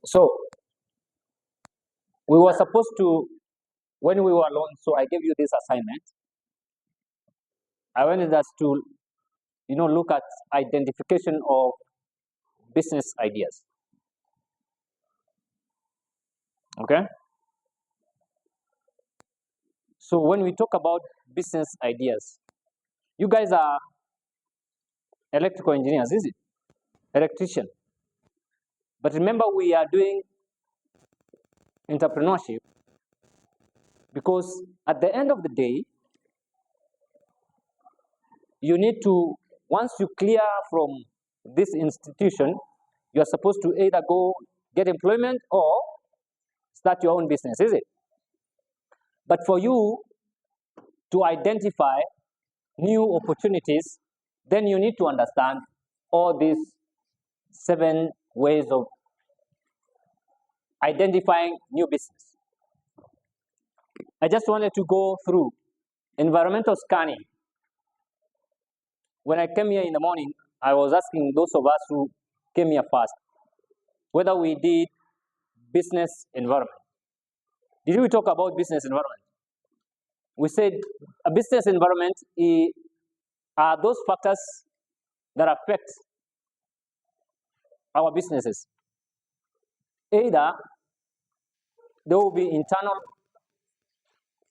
So we were supposed to, when we were alone, so I gave you this assignment. I wanted us to, look at identification of business ideas. Okay? So when we talk about business ideas, you guys are electrical engineers, is it? Electrician. But remember, we are doing entrepreneurship because at the end of the day, you need to, once you clear from this institution, you are supposed to either go get employment or start your own business, is it? But for you to identify new opportunities, then you need to understand all these 7 ways of identifying new business. I just wanted to go through environmental scanning. When I came here in the morning, I was asking those of us who came here first whether we did business environment. Did we talk about business environment? We said a business environment are those factors that affect our businesses. Either there will be internal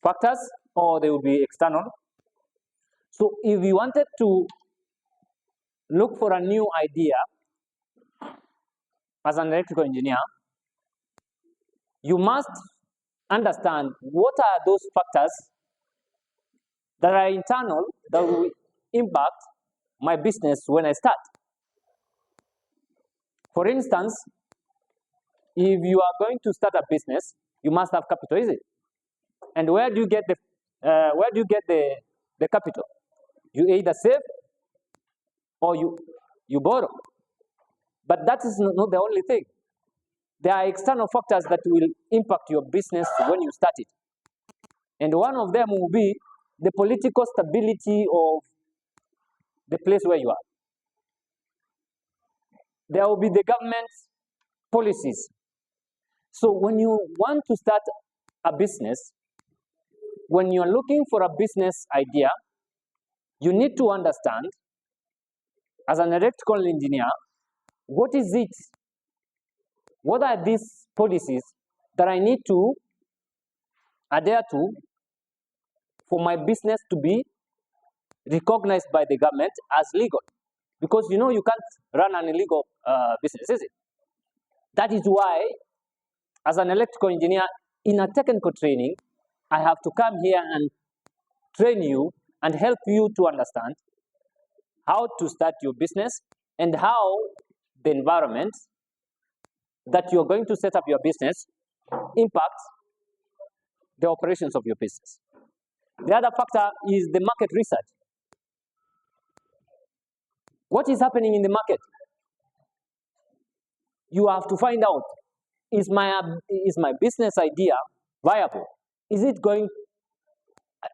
factors or they will be external. So if you wanted to look for a new idea as an electrical engineer, you must understand what are those factors that are internal that will impact my business when I start. For instance, if you are going to start a business, you must have capital, is it? And where do you get the capital? You either save or you borrow. But that is not the only thing. There are external factors that will impact your business when you start it. And one of them will be the political stability of the place where you are. There will be the government policies. So when you want to start a business, when you're looking for a business idea, you need to understand, as an electrical engineer, what is it? What are these policies that I need to adhere to for my business to be recognized by the government as legal? Because you can't run an illegal business, is it? That is why, as an electrical engineer, in a technical training, I have to come here and train you and help you to understand how to start your business and how the environment that you're going to set up your business impacts the operations of your business. The other factor is the market research. What is happening in the market? You have to find out, is my business idea viable?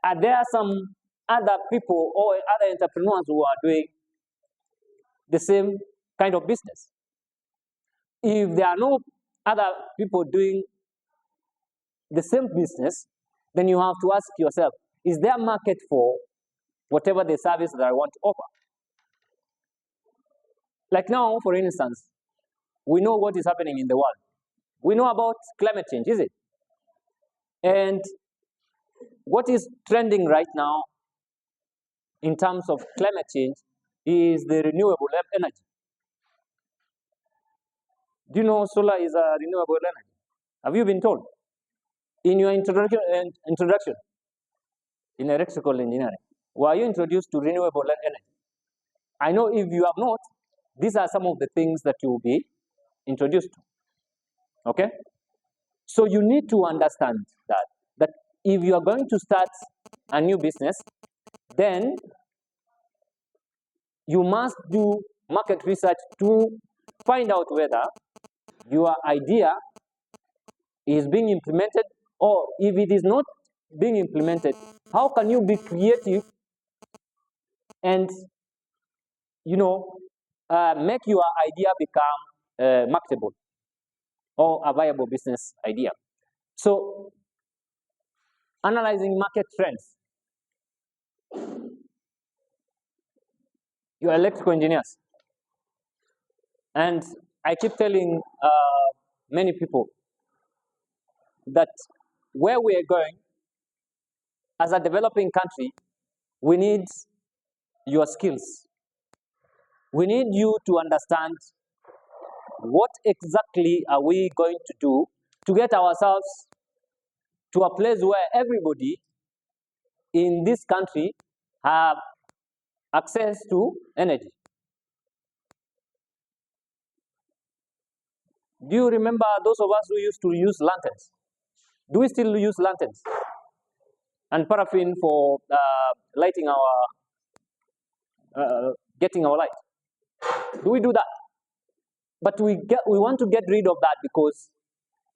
Are there some other people or other entrepreneurs who are doing the same kind of business? If there are no other people doing the same business, then you have to ask yourself, is there a market for whatever the service that I want to offer? Like now, for instance, we know what is happening in the world. We know about climate change, is it? And what is trending right now in terms of climate change is the renewable energy. Do you know solar is a renewable energy? Have you been told? In your introduction in electrical engineering, were you introduced to renewable energy? I know if you have not, these are some of the things that you will be introduced to. Okay? So you need to understand that if you are going to start a new business, then you must do market research to find out whether your idea is being implemented, or if it is not being implemented, how can you be creative and make your idea become marketable? or a viable business idea. So, analyzing market trends. You are electrical engineers, and I keep telling many people that where we are going as a developing country, we need your skills. We need you to understand what exactly are we going to do to get ourselves to a place where everybody in this country have access to energy. Do you remember those of us who used to use lanterns? Do we still use lanterns and paraffin for lighting our, getting our light? Do we do that? But we want to get rid of that because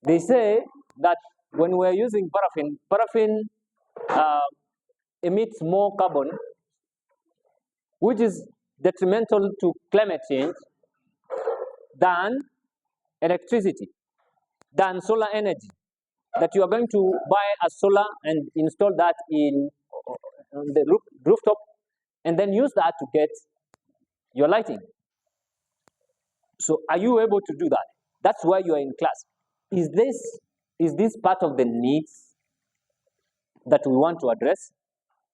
they say that when we're using paraffin emits more carbon, which is detrimental to climate change, than electricity, than solar energy. That you are going to buy a solar and install that in the rooftop and then use that to get your lighting. So are you able to do that? That's why you are in class. Is this part of the needs that we want to address?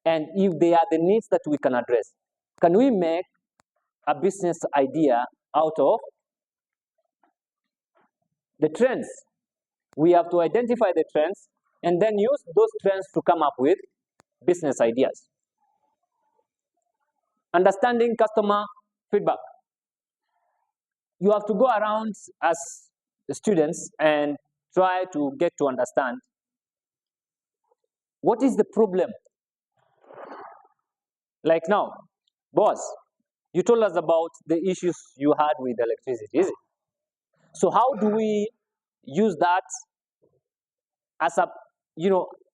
And if they are the needs that we can address, can we make a business idea out of the trends? We have to identify the trends and then use those trends to come up with business ideas. Understanding customer feedback. You have to go around as students and try to get to understand what is the problem. Like now, boss, you told us about the issues you had with electricity, is it? So how do we use that as a,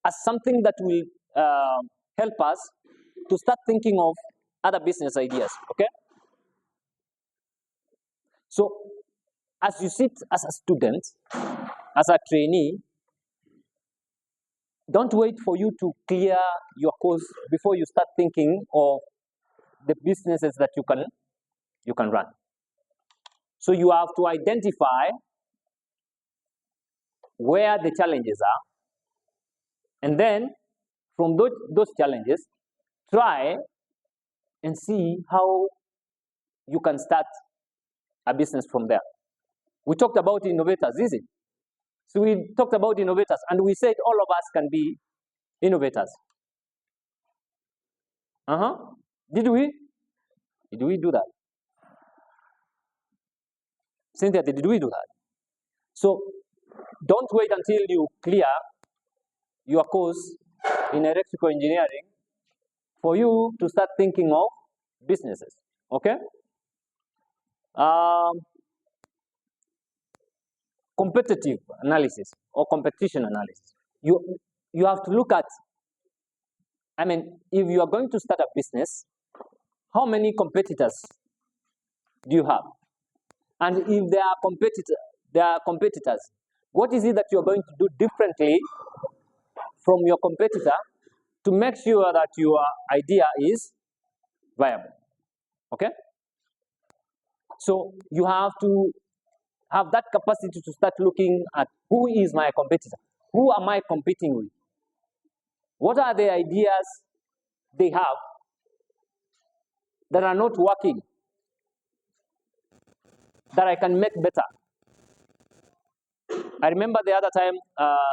as something that will help us to start thinking of other business ideas, okay? So as you sit as a student, as a trainee, don't wait for you to clear your course before you start thinking of the businesses that you can run. So you have to identify where the challenges are, and then from those challenges, try and see how you can start a business from there. We talked about innovators, is it? So we talked about innovators, and we said all of us can be innovators. Did we? Did we do that? Cynthia, did we do that? So don't wait until you clear your course in electrical engineering for you to start thinking of businesses, okay? Competitive analysis or competition analysis. You have to look at, if you are going to start a business, how many competitors do you have? And if there are competitors, what is it that you're going to do differently from your competitor to make sure that your idea is viable, okay? So you have to have that capacity to start looking at who is my competitor, who am I competing with, what are the ideas they have that are not working, that I can make better. I remember the other time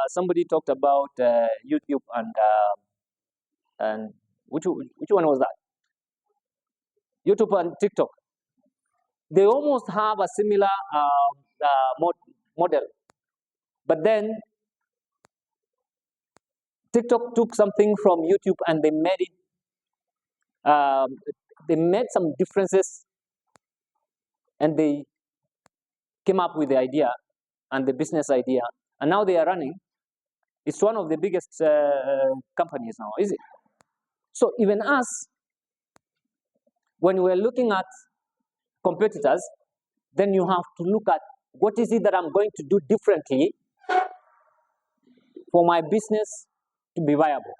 somebody talked about YouTube and which one was that? YouTube and TikTok. They almost have a similar model, but then TikTok took something from YouTube and they made it. They made some differences, and they came up with the idea and the business idea, and now they are running. It's one of the biggest companies now, is it? So even us, when we're looking at competitors, then you have to look at What is it that I'm going to do differently for my business to be viable,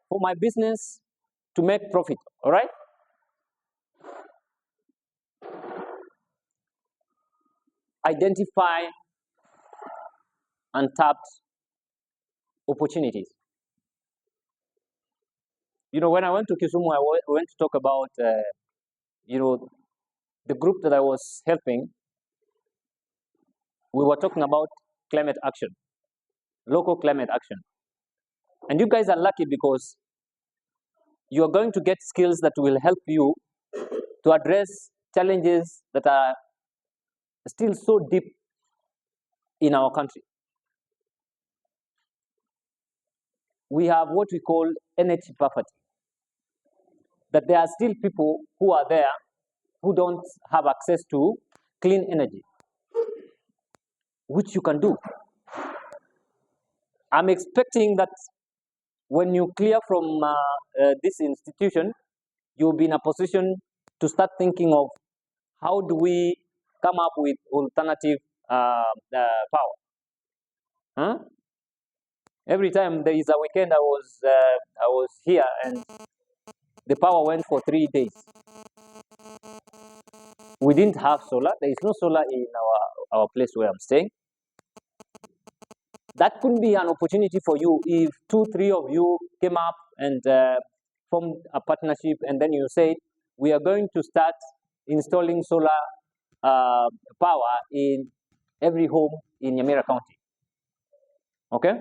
for my business to make profit, all right? Identify untapped opportunities. You know, when I went to Kisumu, I went to talk about, you know, the group that I was helping. We were talking about climate action, local climate action. And you guys are lucky because you are going to get skills that will help you to address challenges that are still so deep in our country. We have what we call energy poverty. That there are still people who are there who don't have access to clean energy, which you can do. I'm expecting that when you clear from this institution, you'll be in a position to start thinking of how do we come up with alternative power. Huh? Every time there is a weekend, I was here and the power went for 3 days. We didn't have solar. There is no solar in our place where I'm staying. That could be an opportunity for you if 2, 3 of you came up and formed a partnership, and then you say, we are going to start installing solar power in every home in Nyamira County. Okay?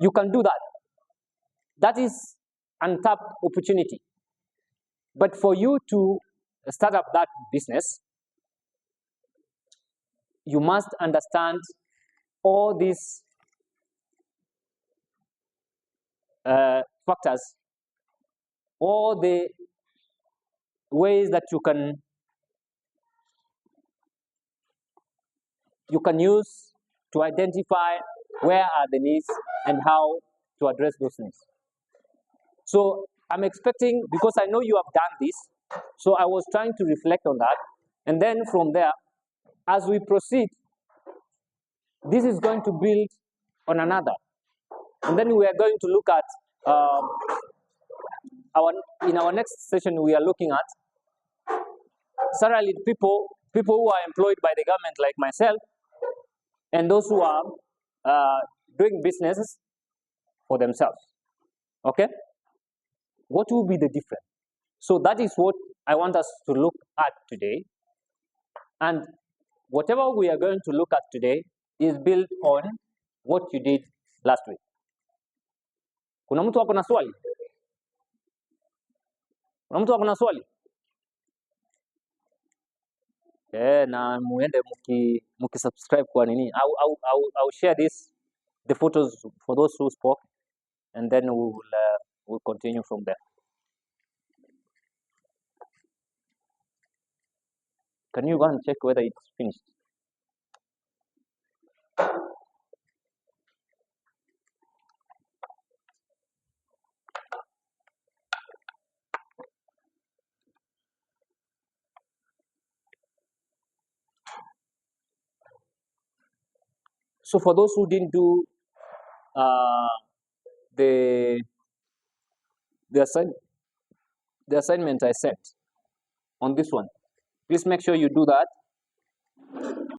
You can do that. That is untapped opportunity. But for you to start up that business, you must understand all these factors, all the ways that you can use to identify where are the needs and how to address those needs. So I'm expecting, because I know you have done this, so I was trying to reflect on that, and then from there, as we proceed, this is going to build on another, and then we are going to look at in our next session. We are looking at salaried people who are employed by the government like myself, and those who are doing businesses for themselves. Okay? What will be the difference? So that is what I want us to look at today. And whatever we are going to look at today is built on what you did last week. Kuna mtu ako na swali? Kuna mtu ako na swali? Na muende mukisubscribe kwa nini. I'll share the photos for those who spoke, and then we'll continue from there. Can you go and check whether it's finished? So for those who didn't do the assignment I sent on this one, please make sure you do that.